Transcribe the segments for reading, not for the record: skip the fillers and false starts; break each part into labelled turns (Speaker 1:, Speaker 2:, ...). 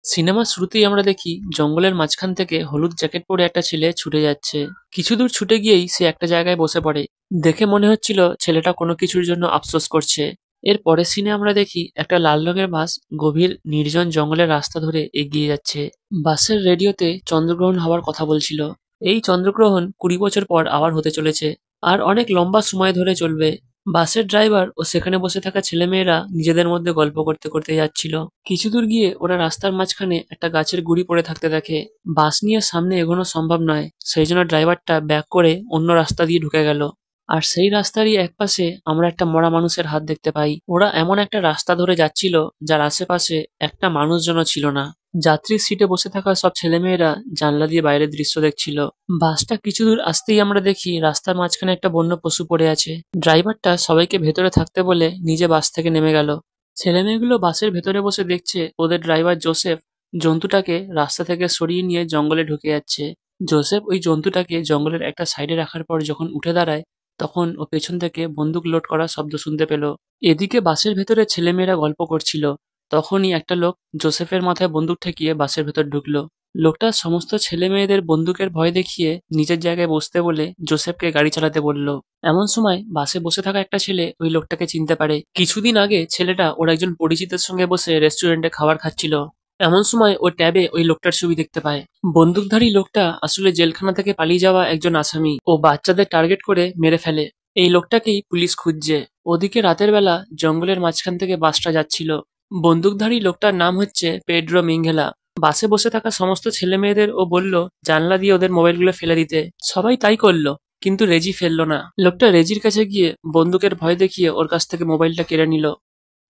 Speaker 1: সিনেমার শুরুতেই আমরা দেখি জঙ্গলের মাঝখান থেকে হলুদ জ্যাকেট পরে একটা ছেলে ছুটে যাচ্ছে। কিছু দূর ছুটে গিয়েই সে একটা জায়গায় বসে পড়ে। দেখে মনে হচ্ছিল ছেলেটা কোনো কিছুর জন্য আফসোস করছে। এর পরের সিনে আমরা দেখি একটা লাল রঙের বাস গভীর নির্জন জঙ্গলের রাস্তা ধরে এগিয়ে যাচ্ছে। বাসের রেডিওতে চন্দ্রগ্রহণ হওয়ার কথা বলছিল। এই চন্দ্রগ্রহণ 20 বছর পর আবার হতে চলেছে, আর অনেক লম্বা সময় ধরে চলবে। বাসের ড্রাইভার ও সেখানে বসে থাকা ছেলেমেয়েরা নিজেদের মধ্যে গল্প করতে করতে যাচ্ছিল। কিছু দূর গিয়ে ওরা রাস্তার মাঝখানে একটা গাছের গুড়ি পড়ে থাকতে দেখে। বাস নিয়ে সামনে এগোনো সম্ভব নয়, সেই জন্য ড্রাইভারটা ব্যাক করে অন্য রাস্তা দিয়ে ঢুকে গেল। আর সেই রাস্তারই একপাশে আমরা একটা মরা মানুষের হাত দেখতে পাই। ওরা এমন একটা রাস্তা ধরে যাচ্ছিল যার আশেপাশে একটা মানুষজনও ছিল না। যাত্রীর সিটে বসে থাকা সব ছেলেমেয়েরা জানলা দিয়ে বাইরের দৃশ্য দেখছিল। বাসটা কিছু দূর আসতেই আমরা দেখি রাস্তার মাঝখানে একটা বন্য পশু পড়ে আছে। ড্রাইভারটা সবাইকে ভেতরে থাকতে বলে নিজে বাস থেকে নেমে গেল। ছেলেমেয়েগুলো বাসের ভেতরে বসে দেখছে ওদের ড্রাইভার জোসেফ জন্তুটাকে রাস্তা থেকে সরিয়ে নিয়ে জঙ্গলে ঢুকে যাচ্ছে। জোসেফ ওই জন্তুটাকে জঙ্গলের একটা সাইডে রাখার পর যখন উঠে দাঁড়ায়, তখন ও পেছন থেকে বন্দুক লোড করার শব্দ শুনতে পেল। এদিকে বাসের ভেতরে ছেলেমেয়েরা গল্প করছিল। তখনই একটা লোক জোসেফের মাথায় বন্দুক ঠেকিয়ে বাসের ভেতর ঢুকলো। লোকটা সমস্ত ছেলে মেয়েদের বন্দুকের ভয় দেখিয়ে নিজের জায়গায় বসতে বলে জোসেফকে গাড়ি চালাতে বলল। এমন সময় বাসে বসে থাকা একটা ছেলে ওই লোকটাকে চিনতে পারে। কিছুদিন আগে ছেলেটা ওর একজন পরিচিতের সঙ্গে বসে রেস্টুরেন্টে খাবার খাচ্ছিল। এমন সময় ও ট্যাবে ওই লোকটার ছবি দেখতে পায়। বন্দুকধারী লোকটা আসলে জেলখানা থেকে পালিয়ে যাওয়া একজন আসামি। ও বাচ্চাদের টার্গেট করে মেরে ফেলে। এই লোকটাকেই পুলিশ খুঁজছে। ওদিকে রাতের বেলা জঙ্গলের মাঝখান থেকে বাসটা যাচ্ছিল। বন্দুকধারী লোকটার নাম হচ্ছে পেড্রো মিঙ্গেলা। বাসে বসে থাকা সমস্ত ছেলে মেয়েদের ও বলল জানলা দিয়ে ওদের মোবাইলগুলো ফেলে দিতে। সবাই তাই করলো, কিন্তু রেজি ফেললো না। লোকটা রেজির কাছে গিয়ে বন্দুকের ভয় দেখিয়ে ওর কাছ থেকে মোবাইলটা কেড়ে নিল।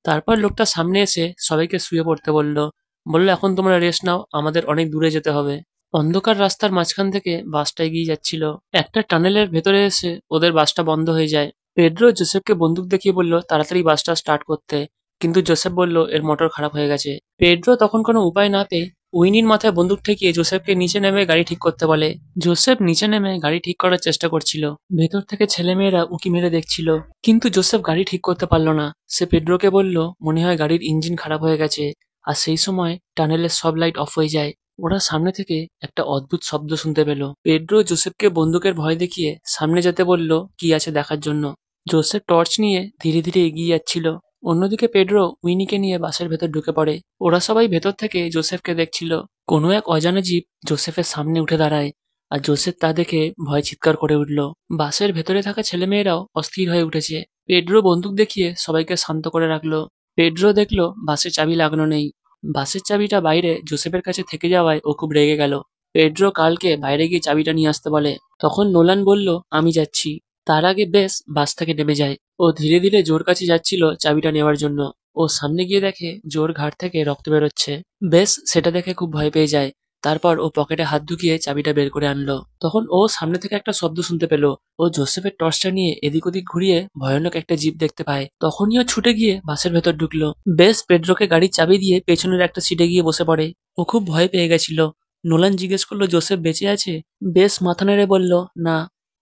Speaker 1: তারপর লোকটা সামনে এসে সবাইকে শুয়ে পড়তে বলল। বলল এখন তোমরা রেস্ট নাও, আমাদের অনেক দূরে যেতে হবে। অন্ধকার রাস্তার মাঝখান থেকে বাসটা এগিয়ে যাচ্ছিল। একটা টানেলের ভেতরে এসে ওদের বাসটা বন্ধ হয়ে যায়। পেড্রো জোসেফকে বন্দুক দেখিয়ে বলল তাড়াতাড়ি বাসটা স্টার্ট করতে, কিন্তু জোসেফ বলল এর মোটর খারাপ হয়ে গেছে। পেড্রো তখন কোনো উপায় না পেয়ে উইনির মাথায় বন্দুক ঠেকিয়ে জোসেফকে নিচে নেমে গাড়ি ঠিক করতে বলে। জোসেফ নিচে নেমে গাড়ি ঠিক করার চেষ্টা করছিল। ভেতর থেকে ছেলেমেয়েরা উঁকি মেরে দেখছিল, কিন্তু জোসেফ গাড়ি ঠিক করতে পারল না। সে পেড্রোকে বলল মনে হয় গাড়ির ইঞ্জিন খারাপ হয়ে গেছে। আর সেই সময় টানেলের সব লাইট অফ হয়ে যায়। ওরা সামনে থেকে একটা অদ্ভুত শব্দ শুনতে পেল। পেড্রো জোসেফকে বন্দুকের ভয় দেখিয়ে সামনে যেতে বলল কি আছে দেখার জন্য। জোসেফ টর্চ নিয়ে ধীরে ধীরে এগিয়ে যাচ্ছিল। অন্যদিকে পেড্রো উইনিকে নিয়ে বাসের ভেতর ঢুকে পড়ে। ওরা সবাই ভেতর থেকে জোসেফকে দেখছিল। কোনো এক অজানা জীব জোসেফের সামনে উঠে দাঁড়ায়, আর জোসেফ তা দেখে ভয় চিৎকার করে উঠল। বাসের ভেতরে থাকা ছেলেমেয়েরাও অস্থির হয়ে উঠেছে। পেড্রো বন্দুক দেখিয়ে সবাইকে শান্ত করে রাখলো। পেড্রো দেখলো বাসের চাবি লাগানো নেই। বাসের চাবিটা বাইরে জোসেফের কাছে থেকে যাওয়ায় ও খুব রেগে গেল। পেড্রো কালকে বাইরে গিয়ে চাবিটা নিয়ে আসতে বলে। তখন নোলান বলল আমি যাচ্ছি। তার আগে বেস বাস থেকে নেমে যায়। ও ধীরে ধীরে জোর কাছে যাচ্ছিল চাবিটা নেওয়ার জন্য। ও সামনে গিয়ে দেখে জোর ঘাট থেকে রক্ত বেরোচ্ছে। বেস সেটা দেখে খুব ভয় পেয়ে যায়। তারপর ও পকেটে হাত ঢুকিয়ে চাবিটা বের করে আনলো। তখন ও সামনে থেকে একটা শব্দ শুনতে পেল। ও জোসেফের টর্চটা নিয়ে এদিক ওদিক ঘুরিয়ে ভয়ানক একটা জিপ দেখতে পায়। তখনই ও ছুটে গিয়ে বাসের ভেতর ঢুকলো। বেস পেড্রোকে গাড়ির চাবি দিয়ে পেছনের একটা সিটে গিয়ে বসে পড়ে। ও খুব ভয় পেয়ে গেছিল। নোলান জিজ্ঞেস করলো জোসেফ বেঁচে আছে? বেস মাথা নেড়ে বলল না।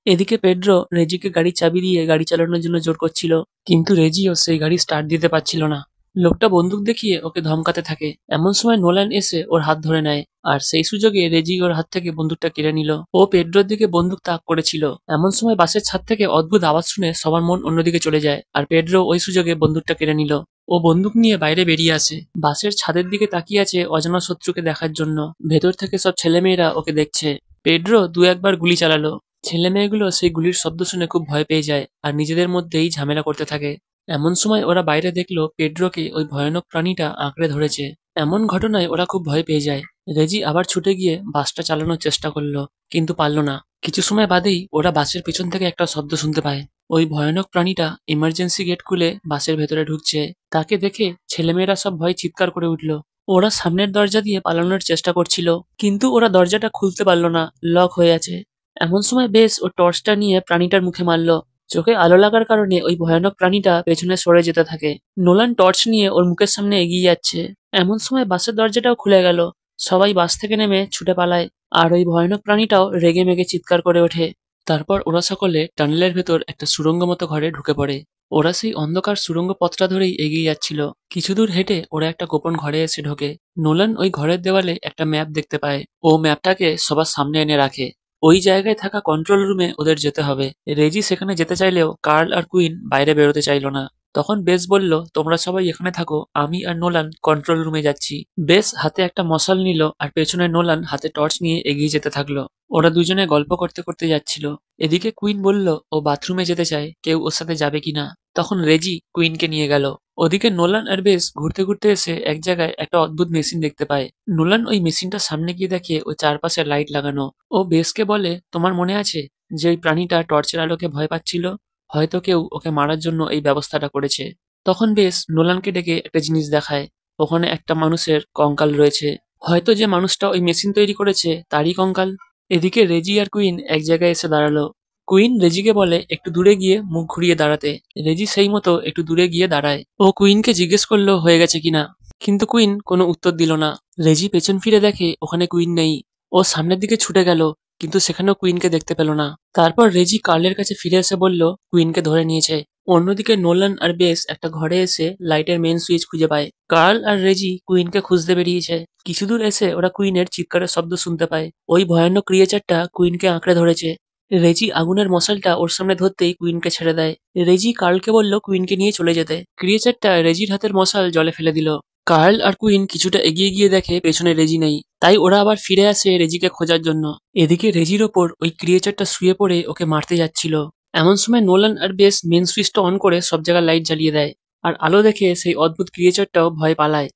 Speaker 1: এদিকে পেড্রো রেজিকে গাড়ির চাবি দিয়ে গাড়ি চালানোর জন্য জোর করছিল, কিন্তু রেজিও সেই গাড়ি স্টার্ট দিতে পারছিল না। লোকটা বন্দুক দেখিয়ে ওকে ধমকাতে থাকে। এমন সময় নোলান এসে ওর হাত ধরে নেয়, আর সেই সুযোগে রেজি ওর হাত থেকে বন্দুকটা কেড়ে নিল। ও পেড্রোর দিকে বন্দুক তাক করেছিল। এমন সময় বাসের ছাদ থেকে অদ্ভুত আওয়াজ শুনে সবার মন অন্যদিকে চলে যায়, আর পেড্রো ওই সুযোগে বন্দুকটা কেড়ে নিল। ও বন্দুক নিয়ে বাইরে বেরিয়ে আসে। বাসের ছাদের দিকে তাকিয়ে আছে অজানা শত্রুকে দেখার জন্য। ভেতর থেকে সব ছেলেমেয়েরা ওকে দেখছে। পেড্রো দু একবার গুলি চালালো। ছেলেমেয়েগুলো সেই গুলির শব্দ শুনে খুব ভয় পেয়ে যায়, আর নিজেদের মধ্যেই ঝামেলা করতে থাকে। এমন সময় ওরা বাইরে দেখলো পেড্রোকে ওই ভয়ানক প্রাণীটা আঁকড়ে ধরেছে। এমন ঘটনায় ওরা খুব ভয় পেয়ে যায়। রেজি আবার ছুটে গিয়ে বাসটা চালানোর চেষ্টা করলো, কিন্তু পারল না। কিছু সময় বাদেই ওরা বাসের পিছন থেকে একটা শব্দ শুনতে পায়। ওই ভয়ানক প্রাণীটা ইমার্জেন্সি গেট খুলে বাসের ভেতরে ঢুকছে। তাকে দেখে ছেলেমেয়েরা সব ভয় চিৎকার করে উঠল। ওরা সামনের দরজা দিয়ে পালানোর চেষ্টা করছিল, কিন্তু ওরা দরজাটা খুলতে পারল না, লক হয়ে আছে। এমন সময় বেশ ও টর্চটা নিয়ে প্রাণীটার মুখে মারল। চোখে আলো লাগার কারণে ওই ভয়ানক প্রাণীটা পেছনে সরে যেতে থাকে। নোলান টর্চ নিয়ে ওর মুখের সামনে এগিয়ে যাচ্ছে। এমন সময় বাসের দরজাটাও খুলে গেল। সবাই বাস থেকে নেমে ছুটে পালায়, আর ওই ভয়ানক প্রাণীটাও রেগে মেগে চিৎকার করে ওঠে। তারপর ওরা সকলে টানেলের ভেতর একটা সুড়ঙ্গ মতো ঘরে ঢুকে পড়ে। ওরা সেই অন্ধকার সুড়ঙ্গ পথটা ধরেই এগিয়ে যাচ্ছিল। কিছু দূর হেঁটে ওরা একটা গোপন ঘরে এসে ঢোকে। নোলান ওই ঘরের দেওয়ালে একটা ম্যাপ দেখতে পায়। ও ম্যাপটাকে সবার সামনে এনে রাখে। ওই জায়গায় থাকা কন্ট্রোল রুমে ওদের যেতে হবে। রেজি সেখানে যেতে চাইলেও কার্ল আর কুইন বাইরে বেরোতে চাইল না। তখন বেস বলল, তোমরা সবাই এখানে থাকো, আমি আর নোলান কন্ট্রোল রুমে যাচ্ছি। বেস হাতে একটা মশাল নিল আর পেছনে নোলান হাতে টর্চ নিয়ে এগিয়ে যেতে থাকলো। ওরা দুজনে গল্প করতে করতে যাচ্ছিল। এদিকে কুইন বলল ও বাথরুমে যেতে চায়, কেউ ওর সাথে যাবে কিনা। তখন রেজি কুইনকে নিয়ে গেল। ওদিকে নোলান আর বেস ঘুরতে ঘুরতে এসে এক জায়গায় একটা অদ্ভুত মেশিন দেখতে পায়। নোলান ওই মেশিনটার সামনে গিয়ে দেখে ওই চারপাশে লাইট লাগানো। ও বেসকে বলে, তোমার মনে আছে যে ওই প্রাণীটা টর্চের আলোকে ভয় পাচ্ছিল? হয়তো কেউ ওকে মারার জন্য এই ব্যবস্থাটা করেছে। তখন বেস নোলানকে ডেকে একটা জিনিস দেখায়। ওখানে একটা মানুষের কঙ্কাল রয়েছে। হয়তো যে মানুষটা ওই মেশিন তৈরি করেছে তারই কঙ্কাল। এদিকে রেজি আর কুইন এক জায়গায় এসে দাঁড়ালো। কুইন রেজিকে বলে একটু দূরে গিয়ে মুখ ঘুরিয়ে দাঁড়াতে। রেজি সেই মতো একটু দূরে গিয়ে দাঁড়ায়। ও কুইনকে জিজ্ঞেস করলো হয়ে গেছে কিনা, কিন্তু কুইন কোনো উত্তর দিল না। রেজি পেছন ফিরে দেখে ওখানে কুইন নেই। ও সামনের দিকে ছুটে গেল, কিন্তু সেখানেও কুইনকে দেখতে পেল না। তারপর রেজি কার্লের কাছে ফিরে এসে বলল কুইনকে ধরে নিয়েছে। অন্যদিকে নোলান আর বেস একটা ঘরে এসে লাইটের মেন সুইচ খুঁজে পায়। কার্ল আর রেজি কুইনকে খুঁজতে বেরিয়েছে। কিছু দূর এসে ওরা কুইনের চিৎকারের শব্দ শুনতে পায়। ওই ভয়ানক ক্রিয়েচারটা কুইনকে আঁকড়ে ধরেছে। রেজি আগুনের মশালটা ওর সামনে ধরতেই কুইনকে ছেড়ে দেয়। রেজি কার্লকে বলল কুইনকে নিয়ে চলে যেতে। ক্রিয়েচারটা রেজির হাতের মশাল জলে ফেলে দিল। কার্ল আর কুইন কিছুটা এগিয়ে গিয়ে দেখে পেছনে রেজি নেই। তাই ওরা আবার ফিরে আসে রেজিকে খোঁজার জন্য। এদিকে রেজির ওপর ওই ক্রিয়েচারটা শুয়ে পড়ে ওকে মারতে যাচ্ছিল। এমন সময় নোলান আর বেস মেন সুইচটা অন করে সব জায়গায় লাইট জ্বালিয়ে দেয়। আর আলো দেখে সেই অদ্ভুত ক্রিয়েচারটাও ভয় পালায়।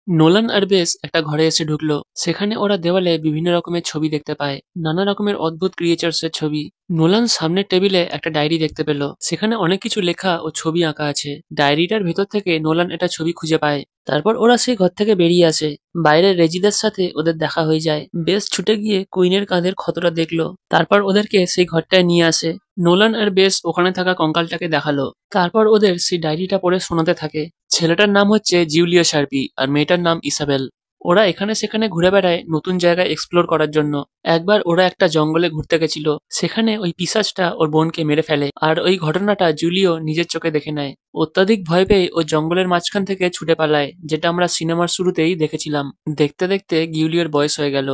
Speaker 1: নোলান আর বেস একটা ঘরে এসে ঢুকলো। সেখানে ওরা দেওয়ালে বিভিন্ন রকমের ছবি দেখতে পায়, নানা রকমের অদ্ভুত ক্রিয়েচার্সের ছবি। নোলান সামনের টেবিলে একটা ডায়েরি দেখতে পেল। সেখানে অনেক কিছু লেখা ও ছবি আঁকা আছে। ডায়েরিটার ভেতর থেকে নোলান একটা ছবি খুঁজে পায়। তারপর ওরা সেই ঘর থেকে বেরিয়ে আসে। বাইরে রেজিদের সাথে ওদের দেখা হয়ে যায়। বেস ছুটে গিয়ে কুইনের কাঁধের ক্ষতটা দেখলো। তারপর ওদেরকে সেই ঘরটায় নিয়ে আসে। নোলান আর বেস ওখানে থাকা কঙ্কালটাকে দেখালো। তারপর ওদের সেই ডায়েরিটা পড়ে শোনাতে থাকে। ছেলেটার নাম হচ্ছে জিউলিও শার্পি আর মেয়েটার নাম ইসাবেল। ওরা এখানে সেখানে ঘুরে বেড়ায় নতুন জায়গায় এক্সপ্লোর করার জন্য। একবার ওরা একটা জঙ্গলে ঘুরতে গেছিল। সেখানে ওই পিশাচটা ওর বোনকে মেরে ফেলে আর ওই ঘটনাটা জুলিও নিজের চোখে দেখে নেয়। অত্যাধিক ভয় পেয়ে ও জঙ্গলের মাঝখান থেকে ছুটে পালায়, যেটা আমরা সিনেমার শুরুতেই দেখেছিলাম। দেখতে দেখতে গিউলিওর বয়স হয়ে গেল।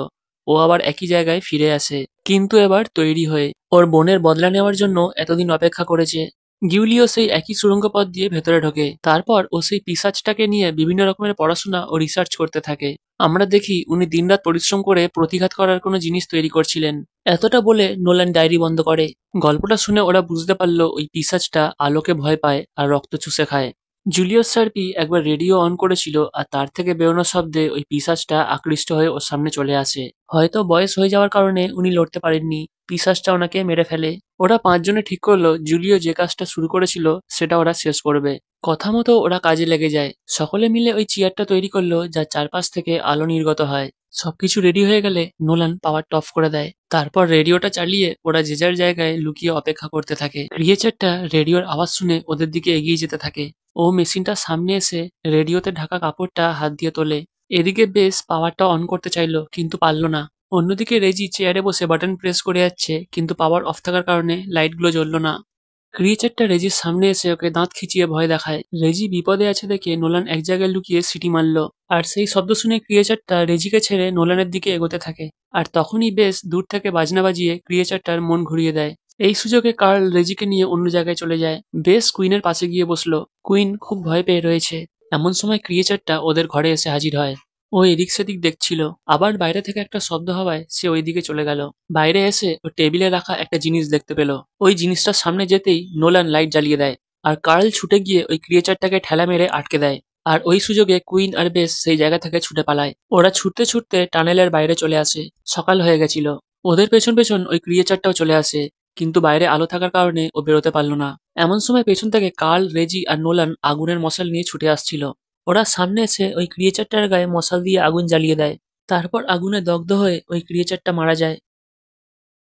Speaker 1: ও আবার একই জায়গায় ফিরে আসে, কিন্তু এবার তৈরি হয়ে। ওর বোনের বদলা নেওয়ার জন্য এতদিন অপেক্ষা করেছে। গিউলিও সেই একই সুড়ঙ্গ পথ দিয়ে ভেতরে ঢোকে। তারপর ও সেই পিশাচটাকে নিয়ে বিভিন্ন রকমের পড়াশোনা ও রিসার্চ করতে থাকে। আমরা দেখি উনি দিনরাত পরিশ্রম করে প্রতিঘাত করার কোনো জিনিস তৈরি করছিলেন। এতটা বলে নোলান ডায়েরি বন্ধ করে। গল্পটা শুনে ওরা বুঝতে পারলো ওই পিশাচটা আলোকে ভয় পায় আর রক্ত চুষে খায়। জুলিয়াস সার্পি একবার রেডিও অন করেছিল আর তার থেকে বেরোনো শব্দে ওই পিশাচটা আকৃষ্ট হয়ে ওর সামনে চলে আসে। হয়তো বয়স হয়ে যাওয়ার কারণে উনি লড়তে পারেননি। পিশাচটা ওনাকে মেরে ফেলে। ওরা পাঁচজনে ঠিক করলো জুলিও যে কাজটা শুরু করেছিল সেটা ওরা শেষ করবে। কথা মতো ওরা কাজে লেগে যায়। সকলে মিলে ওই চেয়ারটা তৈরি করলো যার চারপাশ থেকে আলো নির্গত হয়। সবকিছু রেডি হয়ে গেলে নোলান পাওয়ারটা অফ করে দেয়। তারপর রেডিওটা চালিয়ে ওরা যে যার জায়গায় লুকিয়ে অপেক্ষা করতে থাকে। ক্রিয়েচারটা রেডিওর আওয়াজ শুনে ওদের দিকে এগিয়ে যেতে থাকে। ও মেশিনটার সামনে এসে রেডিওতে ঢাকা কাপড়টা হাত দিয়ে তোলে। এদিকে বেশ পাওয়ারটা অন করতে চাইলো, কিন্তু পারলো না। অন্যদিকে রেজি চেয়ারে বসে বাটন প্রেস করে যাচ্ছে, কিন্তু পাওয়ার অফ থাকার কারণে লাইটগুলো জ্বললো না। ক্রিয়েচারটা রেজির সামনে এসে ওকে দাঁত খিচিয়ে ভয় দেখায়। রেজি বিপদে আছে দেখে নোলান এক জায়গায় লুকিয়ে সিটি মারলো। আর সেই শব্দ শুনে ক্রিয়েচারটা রেজিকে ছেড়ে নোলানের দিকে এগোতে থাকে। আর তখনই বেশ দূর থেকে বাজনা বাজিয়ে ক্রিয়েচারটার মন ঘুরিয়ে দেয়। এই সুযোগে কার্ল রেজিকে নিয়ে অন্য জায়গায় চলে যায়। বেশ কুইনের পাশে গিয়ে বসলো। কুইন খুব ভয় পেয়ে রয়েছে। এমন সময় ক্রিয়েচারটা ওদের ঘরে এসে হাজির হয়। ও এদিক সেদিক দেখছিল। আবার বাইরে থেকে একটা শব্দ হওয়ায় সে ওইদিকে চলে গেল। বাইরে এসে ও টেবিলে রাখা একটা জিনিস দেখতে পেল। ওই জিনিসটার সামনে যেতেই নোলান লাইট জ্বালিয়ে দেয়। আর কার্ল ছুটে গিয়ে ওই ক্রিয়েচারটাকে ঠেলা মেরে আটকে দেয়। আর ওই সুযোগে কুইন আর বেস সেই জায়গা থেকে ছুটে পালায়। ওরা ছুটতে ছুটতে টানেলের বাইরে চলে আসে। সকাল হয়ে গেছিল। ওদের পেছন পেছন ওই ক্রিয়েচারটাও চলে আসে, কিন্তু বাইরে আলো থাকার কারণে ও বেরোতে পারল না। এমন সময় পেছন থেকে কার্ল, রেজি আর নোলান আগুনের মশাল নিয়ে ছুটে আসছিল। ওরা সামনে এসে ওই ক্রিয়েচারটার গায়ে মশাল দিয়ে আগুন জ্বালিয়ে দেয়। তারপর আগুনে দগ্ধ হয়ে ওই ক্রিয়েচারটা মারা যায়।